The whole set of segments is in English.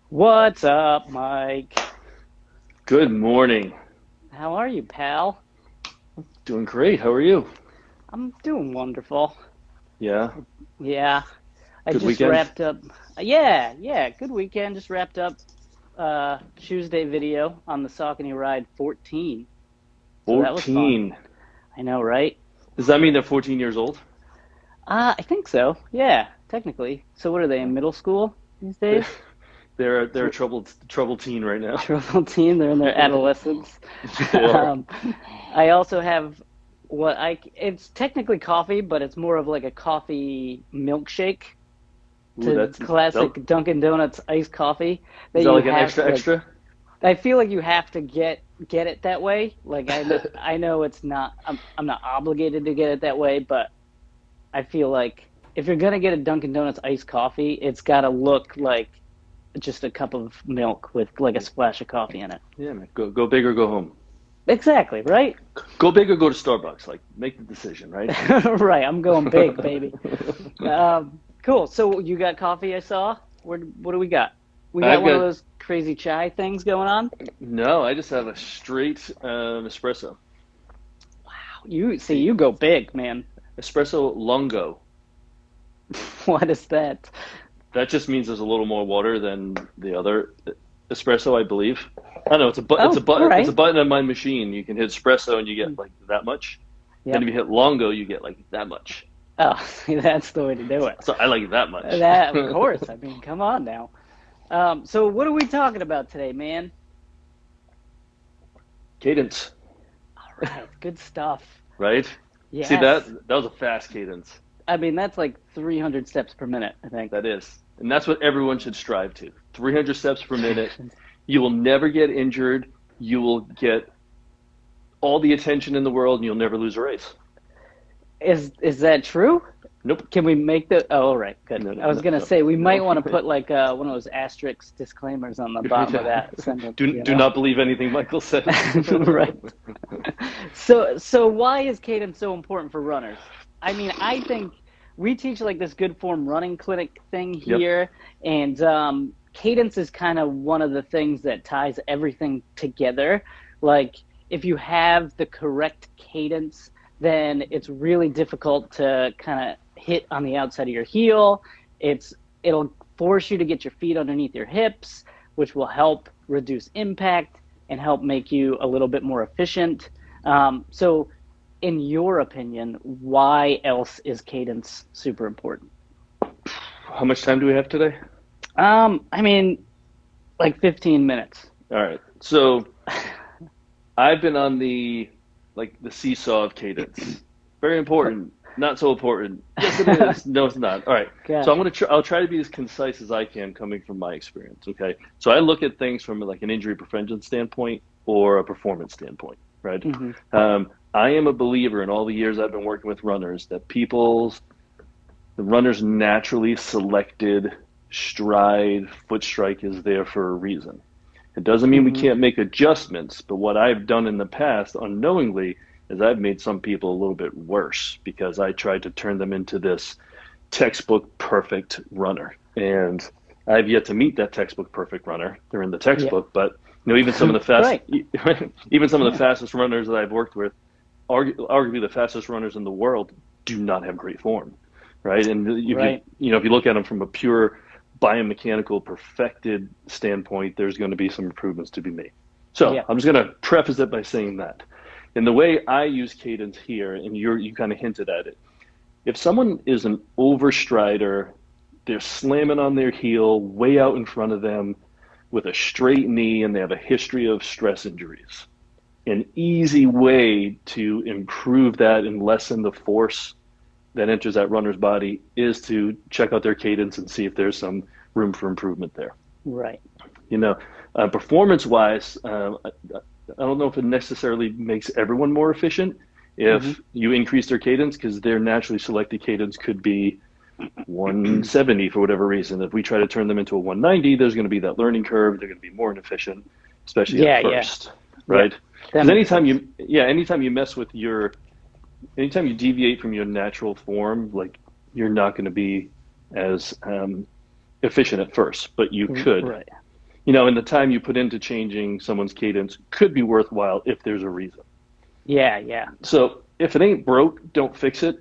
What's up, Mike? Good morning. How are you, pal? Doing great. How are you? I'm doing wonderful. Yeah. Yeah, I Good just weekend? wrapped up. Yeah, good weekend. Just wrapped up Tuesday video on the Saucony Ride 14. So that was fun. 14. I know, right? Does that mean they're 14 years old? I think so. Yeah, technically. So what are they in middle school these They- days? They're a troubled teen right now. Trouble teen. They're in their adolescence. They are. Um, I also have it's technically coffee, but it's more of like a coffee milkshake Ooh, to that classic Dunkin' Donuts iced coffee that is that you like an have extra like extra? I feel like you have to get it that way. Like I know it's not I'm not obligated to get it that way, but I feel like if you're gonna get a Dunkin' Donuts iced coffee, it's gotta look like just a cup of milk with like a splash of coffee in it. Yeah, man. Go big or go home. Exactly, right? Go big or go to Starbucks. Like, make the decision, right? Right, I'm going big, baby. Cool. So you got coffee, I saw. What do we got? We got I've one of got those crazy chai things going on. no. I just have a straight espresso. You see, See, you go big, man. espresso lungo. What is that? That just means there's a little more water than the other espresso, I believe. I don't know. It's a Oh, all button. It's a right. button on my machine. You can hit espresso and you get like that much. Then if Yep. you hit longo, you get like that much. Oh, see, that's the way to do it. So I like it that much. That, of course. I mean, come on now. So what are we talking about today, man? Cadence, All right, good stuff. right? See Yes. that was a fast cadence. I mean, that's like 300 steps per minute, I think. That is, and that's what everyone should strive to. 300 steps per minute. You will never get injured. You will get all the attention in the world, and you'll never lose a race. Is that true? Nope. Can we make the? Oh, all right, good. No, no, I was no, gonna no, say we might no. want to put like one of those asterisk disclaimers on the bottom of that sentence, Do not believe anything Michael says. Right. So why is cadence so important for runners? I mean, I think we teach like this good form running clinic thing Yep. here, and cadence is kind of one of the things that ties everything together. Like, if you have the correct cadence, then it's really difficult to kind of hit on the outside of your heel. It'll force you to get your feet underneath your hips, which will help reduce impact and help make you a little bit more efficient. So, in your opinion, why else is cadence super important? How much time do we have today? I mean, like 15 minutes. All right. So I've been on the seesaw of cadence. Very important. Not so important. Yes, it is. No, it's not. All right. So Okay. I'll try to be as concise as I can coming from my experience. Okay. So I look at things from like an injury prevention standpoint or a performance standpoint, right? Hmm. I am a believer in all the years I've been working with runners that the runners naturally selected stride foot strike is there for a reason. It doesn't mean we Hmm. can't make adjustments, but what I've done in the past unknowingly is I've made some people a little bit worse because I tried to turn them into this textbook perfect runner. And I've yet to meet that textbook perfect runner. They're in the Yeah. textbook, but even some of the fast, Right. even some of the Yeah. fastest runners that I've worked with, arguably the fastest runners in the world, do not have great form, right? And Right. if you look at them from a pure biomechanical perfected standpoint, there's going to be some improvements to be made. So Yeah. I'm just going to preface it by saying that. And the way I use cadence here, and you kind of hinted at it, if someone is an overstrider, they're slamming on their heel way out in front of them with a straight knee, and they have a history of stress injuries. An easy way to improve that and lessen the force that enters that runner's body is to check out their cadence and see if there's some room for improvement there. Right. You know, performance wise, I don't know if it necessarily makes everyone more efficient Hmm. if you increase their cadence because their naturally selected cadence could be 170 for whatever reason. If we try to turn them into a 190, there's going to be that learning curve. They're going to be more inefficient, especially at Yeah. Yeah. first, Yeah. right? That Because makes sense. anytime you mess with anytime you deviate from your natural form, like you're not going to be as efficient at first, but you could. Right. And the time you put into changing someone's cadence could be worthwhile if there's a reason. Yeah, yeah. So if it ain't broke, don't fix it.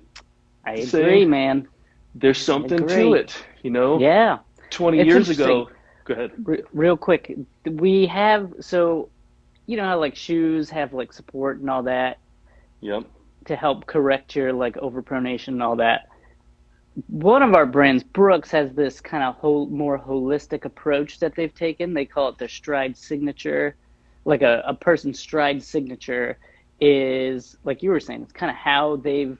I agree, Saying man. there's I something to agree. it. Yeah. 20 It's years interesting. ago, go ahead. Real quick, we have so you know how like shoes have like support and all that Yep. to help correct your like overpronation and all that. One of our brands, Brooks, has this kind of more holistic approach that they've taken. They call it their stride signature. Like a person's stride signature is, like you were saying, it's kind of how they've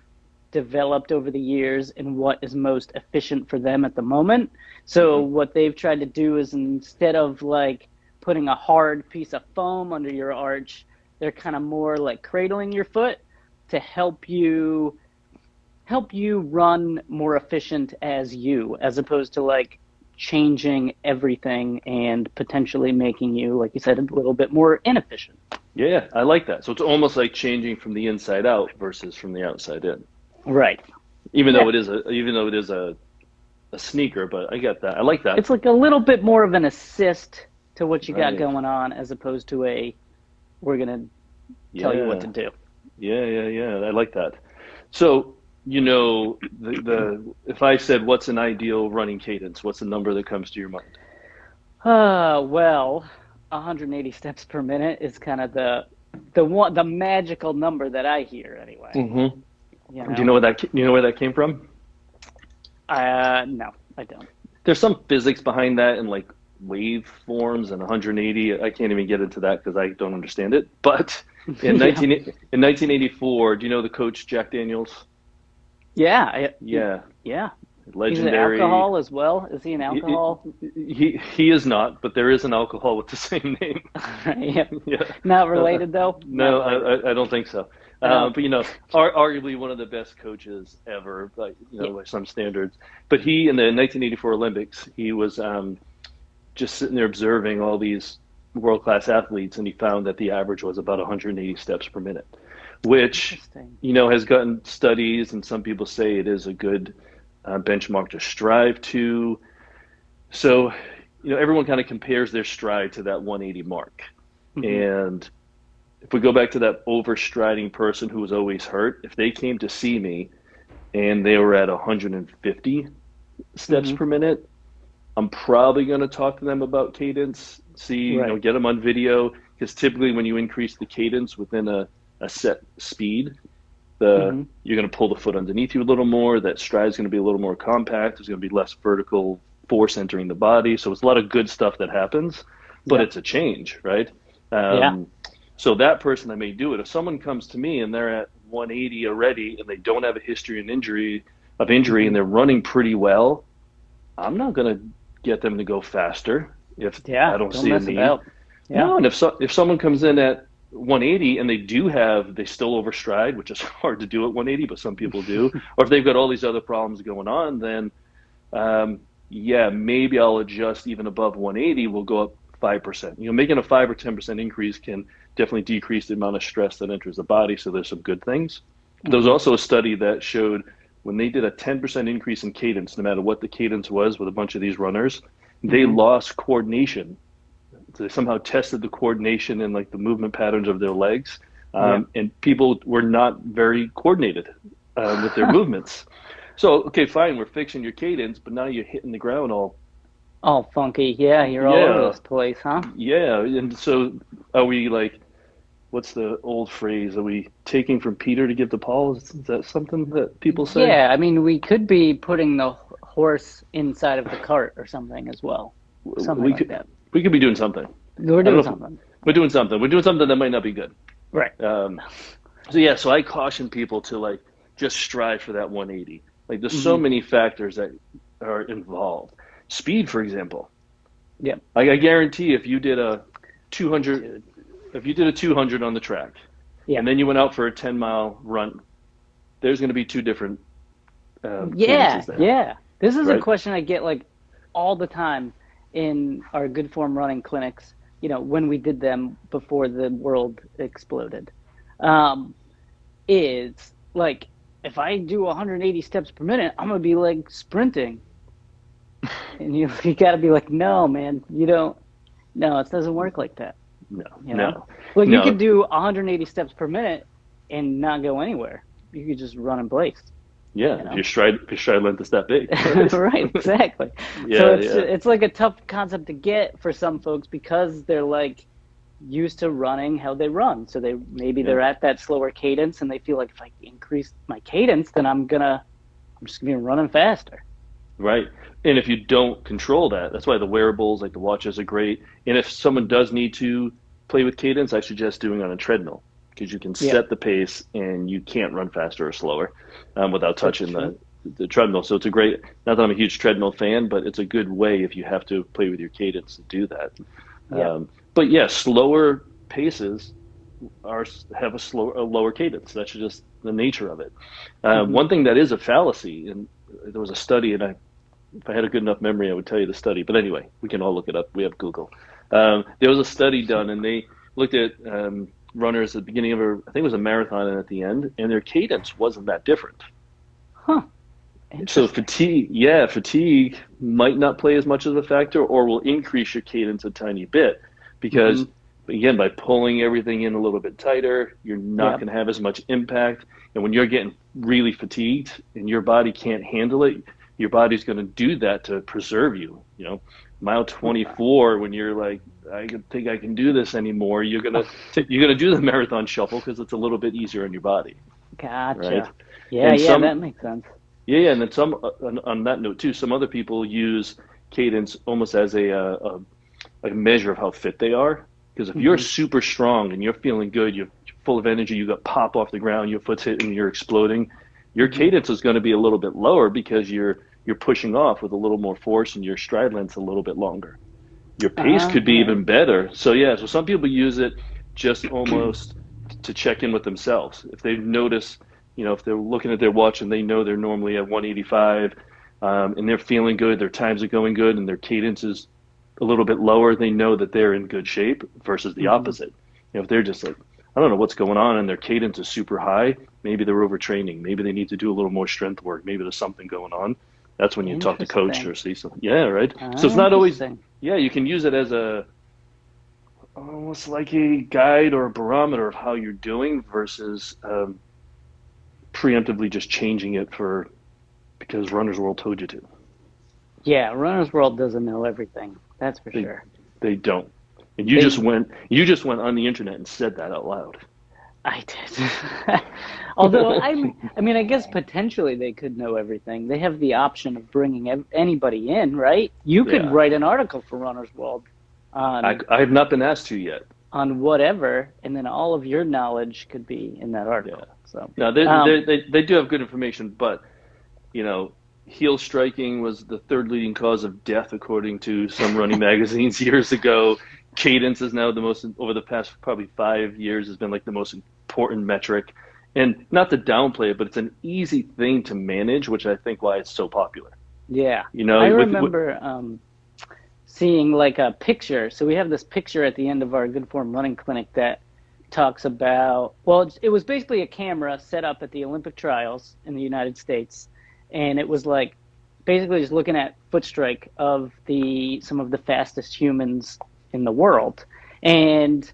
developed over the years and what is most efficient for them at the moment. So, Hmm. what they've tried to do is instead of like putting a hard piece of foam under your arch, they're kind of more like cradling your foot to help you run more efficient as you, as opposed to like changing everything and potentially making you, like you said, a little bit more inefficient. Yeah, I like that. So it's almost like changing from the inside out versus from the outside in. Right. Even Yeah. though it is a sneaker, but I get that. I like that. It's like a little bit more of an assist to what you got Right. going on as opposed to we're going to tell you what Yeah. to do. Yeah. I like that. So, the if I said what's an ideal running cadence, what's the number that comes to your mind? Well, 180 steps per minute is kind of the magical number that I hear anyway, Hmm. you Do know. you know where that came from? No, I don't. There's some physics behind that and like waveforms and 180. I can't even get into that because I don't understand it. But in Yeah. 1984, do you know the coach Jack Daniels? Yeah, Yeah, yeah. He's an legendary. alcohol as well. Is he an He, alcohol? he is not, but there is an alcohol with the same name. Yeah. Yeah. Not Uh, related though. Not no, related. I don't think so. No. But arguably one of the best coaches ever, like Yeah. by some standards. But he in the 1984 Olympics, he was just sitting there observing all these world-class athletes, and he found that the average was about 180 steps per minute, which Interesting. has gotten studies, and some people say it is a good benchmark to strive to. So, everyone kind of compares their stride to that 180 mark. Hmm. And if we go back to that overstriding person who was always hurt, if they came to see me and they were at 150 steps Hmm. per minute, I'm probably going to talk to them about cadence, see, Right. get them on video, because typically when you increase the cadence within a set speed, Hmm. you're going to pull the foot underneath you a little more. That stride is going to be a little more compact. There's going to be less vertical force entering the body. So it's a lot of good stuff that happens, but Yep. it's a change, right? Yeah. Um, so that person that may do it. If someone comes to me and they're at 180 already and they don't have a history of injury and Hmm. they're running pretty well, I'm not going to get them to go faster if I Yeah. don't Don't see a mess it need. out. Yeah. No, and if someone comes in at 180 and they still overstride, which is hard to do at 180, but some people do, or if they've got all these other problems going on, then yeah, maybe I'll adjust even above 180. We'll go up 5%. Making a 5 or 10% increase can definitely decrease the amount of stress that enters the body. So there's some good things. There was Hmm. also a study that showed when they did a 10% increase in cadence, no matter what the cadence was with a bunch of these runners, they Hmm. lost coordination. So they somehow tested the coordination and like the movement patterns of their legs, Yep. and people were not very coordinated with their movements. So okay, fine, we're fixing your cadence, but now you're hitting the ground all. All funky. Yeah. You're all over Yeah, this place, huh? yeah. And so are we like, what's the old phrase? Are we taking from Peter to give to Paul? Is that something that people say? Yeah. I mean, we could be putting the horse inside of the cart or something as well. Something We like could that. we could be doing something. We're I don't doing know if something. we're doing something. We're doing something that might not be good. Right. Um, so yeah, so I caution people to like just strive for that 180. Like there's so Hmm. many factors that are involved. Speed, for example. Yep. Like I guarantee if you did a 200 Dude. if you did a 200 on the track Yeah. and then you went out for a 10-mile run, there's going to be two different Yeah. cadences there, Yeah. This is a right? question I get like all the time in our good form running clinics, when we did them before the world exploded. Um, is like, if I do 180 steps per minute, I'm gonna be like sprinting. And you got to be like, no, man, you don't. No, it doesn't work like that, No, you know? no, Like you no. could do 180 steps per minute and not go anywhere. You could just run in place, Yeah, you know? if your stride length is that big, right? Right, exactly. So Yeah, yeah, it's like a tough concept to get for some folks because they're like used to running how they run. So yeah. they're at that slower cadence and they feel like if I increase my cadence, then I'm just gonna be running faster. Right. And if you don't control that, that's why the wearables like the watches are great. And if someone does need to play with cadence, I suggest doing on a treadmill because you can Yeah, set the pace and you can't run faster or slower without that's touching true. the treadmill. So it's a great, not that I'm a huge treadmill fan, but it's a good way if you have to play with your cadence to do that. Yeah. But yeah, slower paces are have a lower cadence. That's just the nature of it. Hmm. One thing that is a fallacy, and there was a study, and if I had a good enough memory, I would tell you the study. But anyway, we can all look it up. We have Google. There was a study done, and they looked at runners at the beginning of I think it was a marathon, and at the end, and their cadence wasn't that different. Huh. So Interesting. fatigue might not play as much of a factor, or will increase your cadence a tiny bit, Hmm. because again, by pulling everything in a little bit tighter, you're not Yeah. going to have as much impact. And when you're getting really fatigued and your body can't handle it, your body's going to do that to preserve you. You know, mile Okay. 24, when you're like, I don't think I can do this anymore, you're gonna do the marathon shuffle because it's a little bit easier on your body, right? Gotcha. Yeah, And yeah, some that makes sense. yeah, yeah, and then some on that note too. Some other people use cadence almost as a measure of how fit they are. Because if you're Hmm. super strong and you're feeling good, you're full of energy, you got pop off the ground, your foot's hitting, you're exploding, your Hmm. cadence is going to be a little bit lower because you're pushing off with a little more force and your stride length's a little bit longer. Your pace Ah, could all be right. even better. So yeah, so some people use it just almost to check in with themselves. If they notice, if they're looking at their watch and they know they're normally at 185, and they're feeling good, their times are going good, and their cadence is a little bit lower, they know that they're in good shape versus the Hmm. opposite. If they're just like, I don't know what's going on, and their cadence is super high, maybe they're overtraining. Maybe they need to do a little more strength work. Maybe there's something going on. That's when you talk to coach Interesting. or see something. Yeah, right. So it's Ah, not always, interesting. yeah, you can use it as almost like a guide or a barometer of how you're doing versus preemptively just changing it for because Runner's World told you to. Yeah, Runner's World doesn't know everything. That's for They sure. they don't. And They, you just went on the internet and said that out loud. I did. Although I mean, I guess potentially they could know everything. They have the option of bringing anybody in, right? You could Yeah, write an article for Runner's World on I have not been asked to yet. whatever, and then all of your knowledge could be in that Yeah. article. So, Now um, they do have good information, but you know, heel striking was the third leading cause of death according to some running magazines years ago. Cadence is now the most over the past probably 5 years has been like the most important metric. And not to downplay it, but it's an easy thing to manage, which I think why it's so popular. yeah, You know, I with remember seeing like a picture. So we have this picture at the end of our Good Form Running Clinic that talks about, well, it was basically a camera set up at the Olympic trials in the United States. And it was like basically just looking at foot strike of some of the fastest humans in the world. And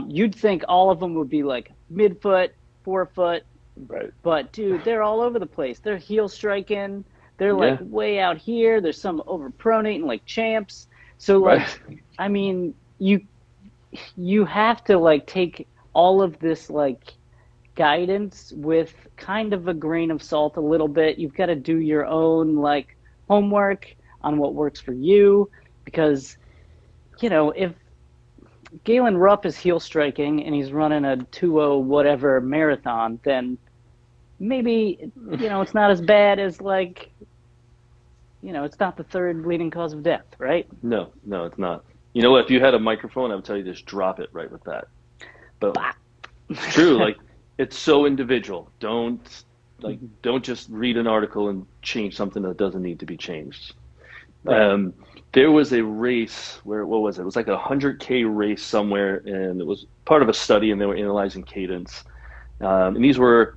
you'd think all of them would be like midfoot, forefoot, right, but dude, they're all over the place. They're heel striking. They're like yeah, way out here. There's some over pronating like champs. So like, right, I mean, you have to like take all of this like guidance with kind of a grain of salt a little bit. You've got to do your own like homework on what works for you because if Galen Rupp is heel striking and he's running a 2:0 whatever marathon, then maybe it's not as bad as like it's not the third leading cause of death, right? no, no, it's not. You know what? If you had a microphone, I would tell you just drop it right with that. But Bah. it's true. Like it's so individual. Don't just read an article and change something that doesn't need to be changed. Right. Um, there was a race where what was it? It was like a 100K race somewhere, and it was part of a study, and they were analyzing cadence. And these were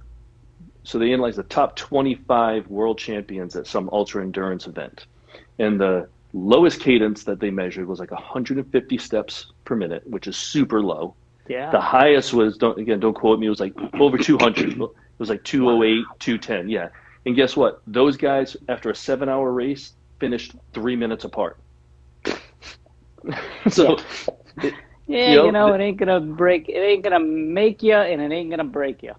so they analyzed the top 25 world champions at some ultra endurance event, and the Lowest cadence that they measured was like 150 steps per minute, which is super low. Yeah. The highest was, don't quote me, it was like over 200. It was like Wow. 208, 210. Yeah. And guess what? Those guys, after a 7 hour race, finished 3 minutes apart. Yeah. So, it, Yeah, you know, it ain't gonna break, it ain't gonna make you, and it ain't gonna break you,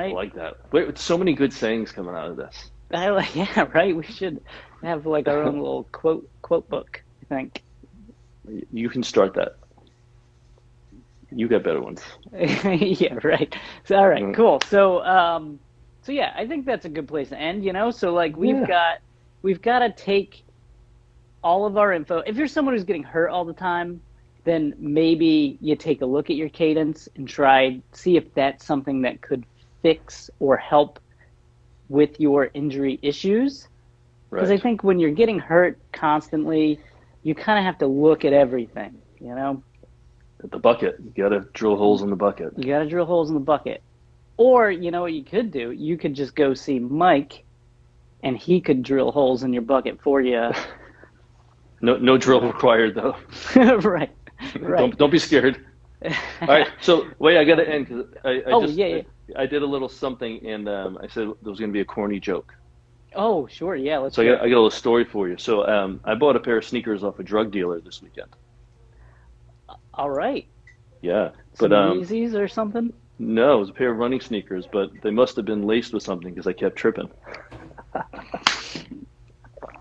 I right? like that. Wait, so many good sayings coming out of this. I like, yeah, right. We should have like our own little quote book, I think. You can start that. You got better ones. Yeah, right. So, all right, Mm. cool. So yeah, I think that's a good place to end, So like Yeah, we've got to take all of our info. If you're someone who's getting hurt all the time, then maybe you take a look at your cadence and try see if that's something that could fix or help with your injury issues. Because I right. think when you're getting hurt constantly, you kind of have to look at everything. At the bucket, you got to drill holes in the bucket. You got to drill holes in the bucket. Or, you know what you could do? You could just go see Mike and he could drill holes in your bucket for you. No, no drill required though. Right, right. Don't be scared. All right, so wait, I got to end because Oh, yeah, yeah. I did a little something and I said there was going to be a corny joke. Oh, sure. Yeah, let's So hear it. I got a little story for you. So I bought a pair of sneakers off a drug dealer this weekend. All right. Yeah, but Some Yeezys or something? no, it was a pair of running sneakers, but they must have been laced with something because I kept tripping.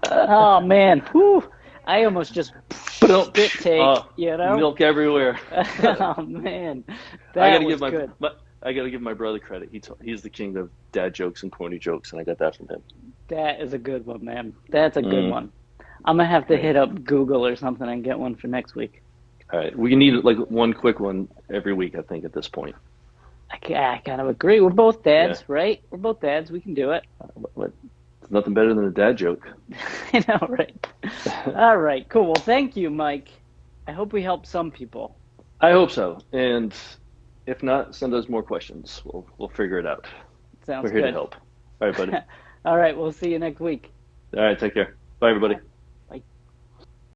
Oh, man. Whew. I almost just But spit take. milk everywhere. Oh, man. I got That to give was good. I got to give my brother credit. He's the king of dad jokes and corny jokes, and I got that from him. That is a good one, man. That's a good Mm, one. I'm gonna have to right. hit up Google or something and get one for next week. All right, we need like one quick one every week, I think, at this point. I kind of agree. We're both Yeah, dads, right? We're both dads. We can do it. there's nothing better than a dad joke. I know, right? All right, cool. Well, thank you, Mike. I hope we help some people. I hope so, and if not, send us more questions. We'll figure it out. Sounds We're here to good. help. All right, buddy. All right, we'll see you next week. All right, take care. Bye, everybody.